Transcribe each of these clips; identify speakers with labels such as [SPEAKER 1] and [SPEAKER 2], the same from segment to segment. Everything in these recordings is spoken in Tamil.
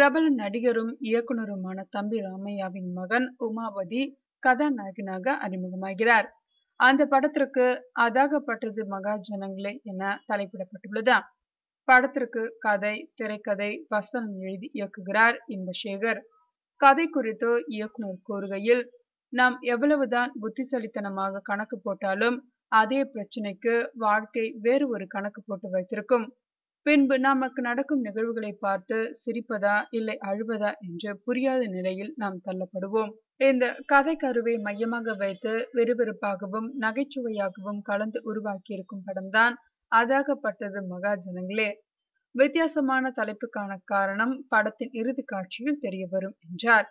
[SPEAKER 1] பிரபல நடிகரும் இயக்குனருமான தம்பி ராமையாவின் மகன் உமாபதி கதாநாயகனாக அறிமுகமாகிறார். அந்த படத்திற்கு அதாகப்பட்டது மகாஜனங்களே என தலைப்பிடப்பட்டுள்ளது. படத்திற்கு கதை, திரைக்கதை, வசனம் எழுதி இயக்குகிறார் இன்பசேகர். கதை குறித்து இயக்குனர் கூறுகையில், நாம் எவ்வளவுதான் புத்திசாலித்தனமாக கணக்கு போட்டாலும் அதே பிரச்சனைக்கு வாழ்க்கை வேறு ஒரு கணக்கு போட்டு வைத்திருக்கும். பின்பு நமக்கு நடக்கும் நிகழ்வுகளை பார்த்து சிரிப்பதா இல்லை அழுவதா என்று புரியாத நிலையில் நாம் தள்ளப்படுவோம். இந்த கதை கருவை மையமாக வைத்து விறுவிறுப்பாகவும் நகைச்சுவையாகவும் கலந்து உருவாக்கியிருக்கும் படம்தான் அதாகப்பட்டது மகாஜனங்களே. வித்தியாசமான தலைப்புக்கான காரணம் படத்தின் இறுதி காட்சியில் தெரிய வரும் என்றார்.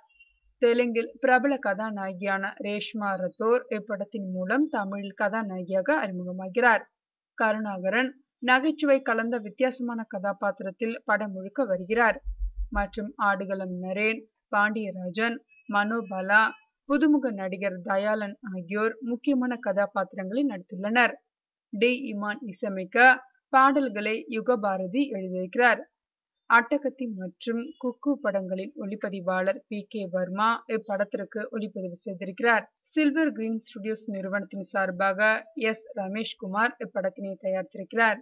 [SPEAKER 1] தெலுங்கில் பிரபல கதாநாயகியான ரேஷ்மா ரத்தோர் இப்படத்தின் மூலம் தமிழில் கதாநாயகியாக அறிமுகமாகிறார். கருணாகரன் நகைச்சுவை கலந்த வித்தியாசமான கதாபாத்திரத்தில் படம் முழுக்க வருகிறார். மற்றும் ஆடுகளம் நரேன், பாண்டியராஜன், மனோபாலா, புதுமுக நடிகர் தயாளன் ஆகியோர் முக்கியமான கதாபாத்திரங்களில் நடித்துள்ளனர். டி இமான் இசையமைக்க பாடல்களை யுகபாரதி எழுதியிருக்கிறார். அட்டகத்தி மற்றும் குக்கு படங்களின் ஒளிப்பதிவாளர் பி.கே. வர்மா இப்படத்திற்கு ஒளிப்பதிவு செய்திருக்கிறார். சில்வர் கிரீன் ஸ்டுடியோஸ் நிறுவனத்தின் சார்பாக எஸ். ரமேஷ்குமார் இப்படத்தினை தயாரித்திருக்கிறார்.